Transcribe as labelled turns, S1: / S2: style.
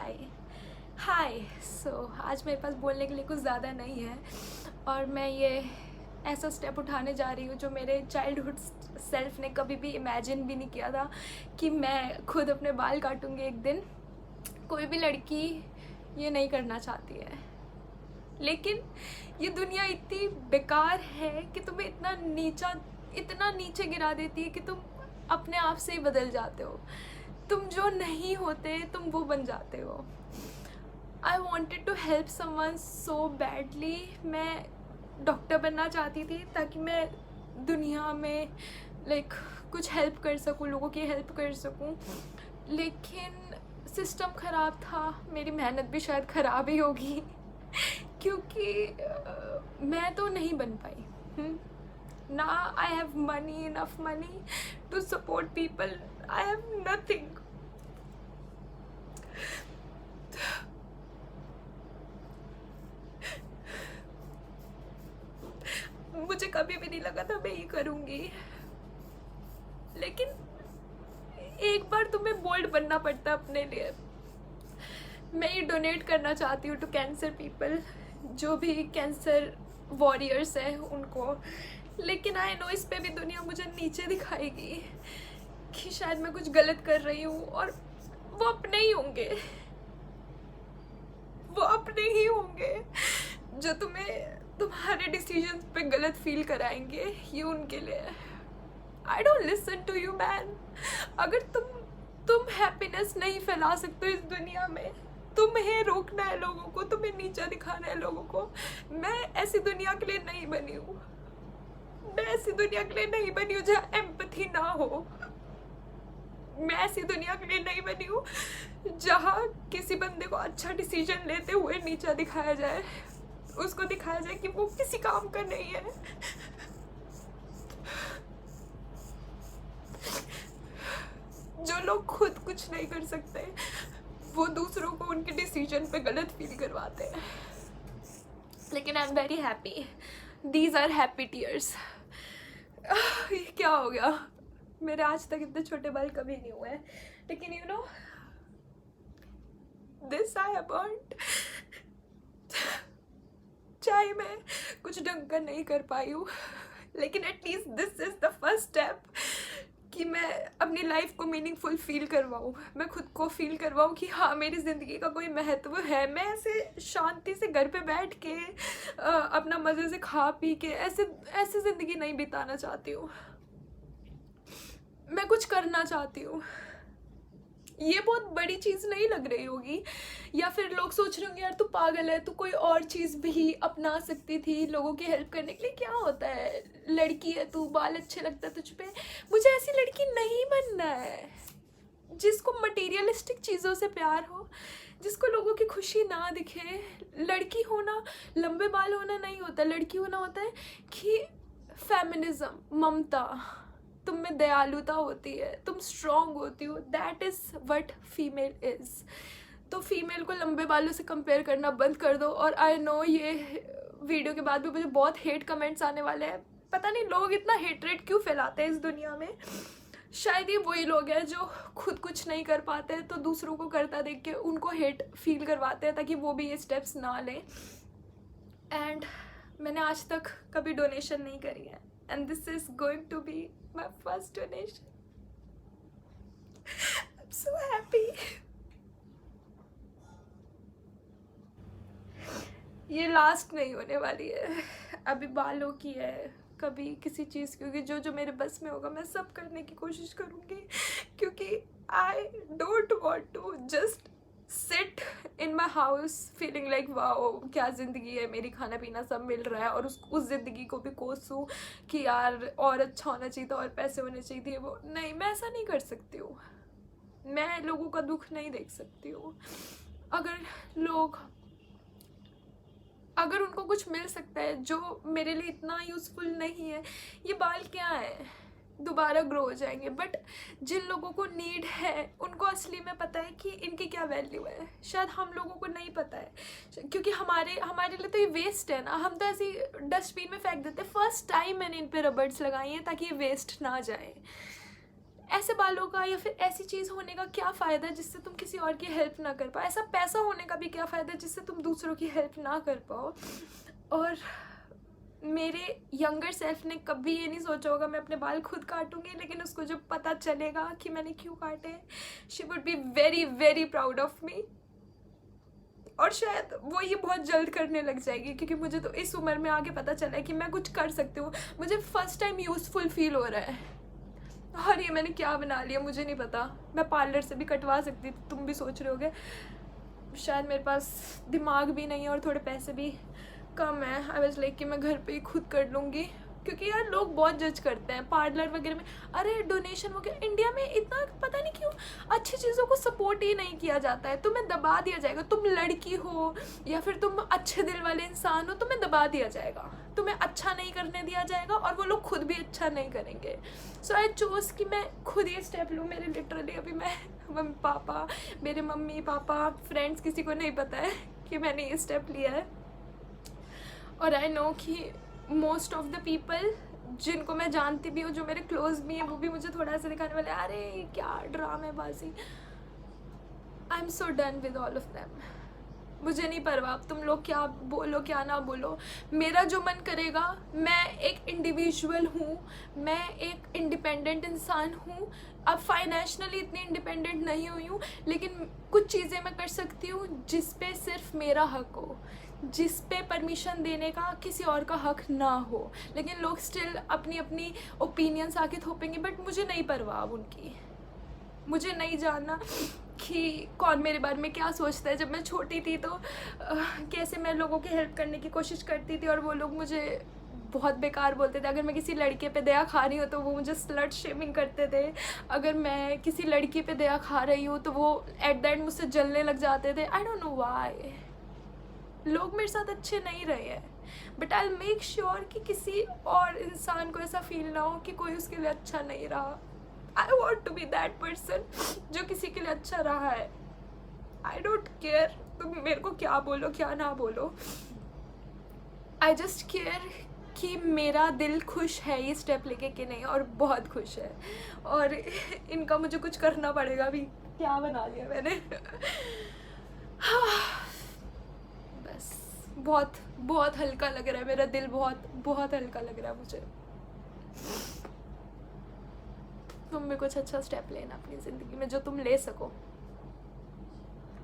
S1: हाय हाय सो आज मेरे पास बोलने के लिए कुछ ज़्यादा नहीं है और मैं ये ऐसा स्टेप उठाने जा रही हूँ जो मेरे चाइल्डहुड सेल्फ ने कभी भी इमेजिन भी नहीं किया था कि मैं खुद अपने बाल काटूँगी एक दिन। कोई भी लड़की ये नहीं करना चाहती है, लेकिन ये दुनिया इतनी बेकार है कि तुम्हें इतना नीचे गिरा देती है कि तुम अपने आप से ही बदल जाते हो। तुम जो नहीं होते तुम वो बन जाते हो। I wanted to help someone so badly. मैं डॉक्टर बनना चाहती थी ताकि मैं दुनिया में कुछ हेल्प कर सकूं, लोगों की हेल्प कर सकूं, लेकिन सिस्टम ख़राब था। मेरी मेहनत भी शायद ख़राब ही होगी क्योंकि मैं तो नहीं बन पाई ना। I have money, enough money to support people. I have nothing. मुझे कभी भी नहीं लगा था मैं ये करूँगी, लेकिन एक बार तुम्हें बोल्ड बनना पड़ता है अपने लिए। मैं ये डोनेट करना चाहती हूँ टू कैंसर पीपल, जो भी कैंसर वॉरियर्स हैं उनको। लेकिन आई नो इस पे भी दुनिया मुझे नीचे दिखाएगी कि शायद मैं कुछ गलत कर रही हूँ, और वो अपने ही होंगे, जो तुम्हें तुम्हारे डिसीजंस पे गलत फील कराएंगे। ये उनके लिए। I don't listen to you man. अगर तुम हैप्पीनेस नहीं फैला सकते इस दुनिया में, तुम्हें रोकना है लोगों को, तुम्हें नीचा दिखाना है लोगों को। मैं ऐसी दुनिया के लिए नहीं बनी हूँ। मैं ऐसी दुनिया के लिए नहीं बनी हूँ जहाँ एम्पैथी ना हो। मैं ऐसी दुनिया के लिए नहीं बनी हूँ जहाँ किसी बंदे को अच्छा डिसीजन लेते हुए नीचा दिखाया जाए, उसको दिखाया जाए कि वो किसी काम का नहीं है। जो लोग खुद कुछ नहीं कर सकते वो दूसरों को उनके डिसीजन पे गलत फील करवाते हैं। लेकिन I am very happy. These are happy tears. क्या हो गया? मेरे आज तक इतने छोटे बाल कभी नहीं हुए हैं, लेकिन you know this I have earned. चाहे मैं कुछ ढंग का नहीं कर पाई हूँ, लेकिन at least this is the first step कि मैं अपनी लाइफ को मीनिंगफुल फील करवाऊँ। मैं खुद को फील करवाऊँ कि हाँ, मेरी ज़िंदगी का कोई महत्व है। मैं ऐसे शांति से घर पे बैठ के अपना मज़े से खा पी के ऐसे ज़िंदगी नहीं बिताना चाहती हूँ। मैं कुछ करना चाहती हूँ। ये बहुत बड़ी चीज़ नहीं लग रही होगी, या फिर लोग सोच रहे होंगे यार तू पागल है, तू कोई और चीज़ भी अपना सकती थी लोगों की हेल्प करने के लिए। क्या होता है, लड़की है तू, बाल अच्छे लगता है तुझ पे। मुझे ऐसी लड़की नहीं बनना है जिसको मटेरियलिस्टिक चीज़ों से प्यार हो, जिसको लोगों की खुशी ना दिखे। लड़की होना लंबे बाल होना नहीं होता। लड़की होना होता है कि फेमिनिज्म, ममता, तुम में दयालुता होती है, तुम स्ट्रॉन्ग होती हो। That is what female is. तो फीमेल को लंबे बालों से कंपेयर करना बंद कर दो। और आई नो ये वीडियो के बाद भी मुझे बहुत हेट कमेंट्स आने वाले हैं। पता नहीं लोग इतना हेटरेट क्यों फैलाते हैं इस दुनिया में। शायद ये वही लोग हैं जो खुद कुछ नहीं कर पाते हैं तो दूसरों को करता देख के उनको हेट फील करवाते हैं ताकि वो भी ये स्टेप्स ना लें। एंड मैंने आज तक कभी डोनेशन नहीं करी है, and this is going to be my first donation. I'm so happy. ये लास्ट नहीं होने वाली है। अभी बालों की है, कभी किसी चीज़ की होगी। जो मेरे बस में होगा मैं सब करने की कोशिश करूँगी, क्योंकि I don't want to just sit in my house feeling like wow क्या ज़िंदगी है मेरी, खाना पीना सब मिल रहा है, और उस ज़िंदगी को भी कोसूँ कि यार और अच्छा होना चाहिए था और पैसे होने चाहिए थे। वो नहीं, मैं ऐसा नहीं कर सकती हूँ। मैं लोगों का दुख नहीं देख सकती हूँ। अगर उनको कुछ मिल सकता है जो मेरे लिए इतना यूज़फुल नहीं है, ये बाल क्या है, दोबारा ग्रो हो जाएंगे। बट जिन लोगों को नीड है उनको असली में पता है कि इनकी क्या वैल्यू है। शायद हम लोगों को नहीं पता है, क्योंकि हमारे लिए तो ये वेस्ट है ना। हम तो ऐसे ही डस्टबिन में फेंक देते हैं। फर्स्ट टाइम मैंने इन पे रबर्ड्स लगाई हैं ताकि ये वेस्ट ना जाए। ऐसे बालों का या फिर ऐसी चीज़ होने का क्या फ़ायदा है जिससे तुम किसी और की हेल्प ना कर पाओ? ऐसा पैसा होने का भी क्या फ़ायदा है जिससे तुम दूसरों की हेल्प ना कर पाओ? और मेरे यंगर सेल्फ ने कभी ये नहीं सोचा होगा मैं अपने बाल खुद काटूंगी, लेकिन उसको जब पता चलेगा कि मैंने क्यों काटे, she would be very very proud of me. और शायद वो ये बहुत जल्द करने लग जाएगी, क्योंकि मुझे तो इस उम्र में आगे पता चला है कि मैं कुछ कर सकती हूँ। मुझे फर्स्ट टाइम यूज़फुल फील हो रहा है। और ये मैंने क्या बना लिया मुझे नहीं पता। मैं पार्लर से भी कटवा सकती थी, तुम भी सोच रहे होगे। शायद मेरे पास दिमाग भी नहीं है और थोड़े पैसे भी कम है। आई वाज लाइक कि मैं घर पे ही खुद कर लूँगी, क्योंकि यार लोग बहुत जज करते हैं पार्लर वगैरह में। अरे डोनेशन वगैरह, इंडिया में इतना पता नहीं क्यों अच्छी चीज़ों को सपोर्ट ही नहीं किया जाता है। तुम्हें दबा दिया जाएगा, तुम लड़की हो या फिर तुम अच्छे दिल वाले इंसान हो, तुम्हें दबा दिया जाएगा, तुम्हें अच्छा नहीं करने दिया जाएगा, और वो लोग खुद भी अच्छा नहीं करेंगे। सो आई चोज़ कि मैं खुद ये स्टेप लूँ। मेरे लिटरली अभी मम्मी पापा, मेरे मम्मी पापा, फ्रेंड्स, किसी को नहीं पता है कि मैंने ये स्टेप लिया है। और आई नो कि मोस्ट ऑफ द पीपल जिनको मैं जानती भी हूँ, जो मेरे क्लोज भी हैं, वो भी मुझे थोड़ा सा दिखाने वाले, अरे क्या ड्रामेबाजी। I am so done with all of them. मुझे नहीं परवाह तुम लोग क्या बोलो क्या ना बोलो। मेरा जो मन करेगा, मैं एक इंडिविजुअल हूँ, मैं एक इंडिपेंडेंट इंसान हूँ। अब फाइनेंशियली इतनी इंडिपेंडेंट नहीं हुई हूँ, लेकिन कुछ चीज़ें मैं कर सकती हूँ जिस पे सिर्फ मेरा हक हो, जिस पे परमिशन देने का किसी और का हक ना हो। लेकिन लोग स्टिल अपनी अपनी ओपिनियंस आके थोपेंगे, बट मुझे नहीं परवाह उनकी। मुझे नहीं जानना कि कौन मेरे बारे में क्या सोचता है। जब मैं छोटी थी तो कैसे मैं लोगों की हेल्प करने की कोशिश करती थी, और वो लोग मुझे बहुत बेकार बोलते थे। अगर मैं किसी लड़के पे दया खा रही हूँ तो वो मुझे स्लट शेमिंग करते थे। अगर मैं किसी लड़की पे दया खा रही हूँ तो वो एट द एंड मुझसे जलने लग जाते थे। I don't know why. लोग मेरे साथ अच्छे नहीं रहे हैं, बट आई मेक श्योर कि किसी और इंसान को ऐसा फील ना हो कि कोई उसके लिए अच्छा नहीं रहा। I want to be that person जो किसी के लिए अच्छा रहा है। आई डोंट केयर तुम मेरे को क्या बोलो क्या ना बोलो। आई जस्ट केयर कि मेरा दिल खुश है ये स्टेप लेके कि नहीं, और बहुत खुश है। और इनका मुझे कुछ करना पड़ेगा। अभी क्या बना लिया मैंने। बस बहुत बहुत हल्का लग रहा है, मेरा दिल बहुत बहुत हल्का लग रहा है मुझे। तुम भी कुछ अच्छा स्टेप लेना अपनी ज़िंदगी में जो तुम ले सको।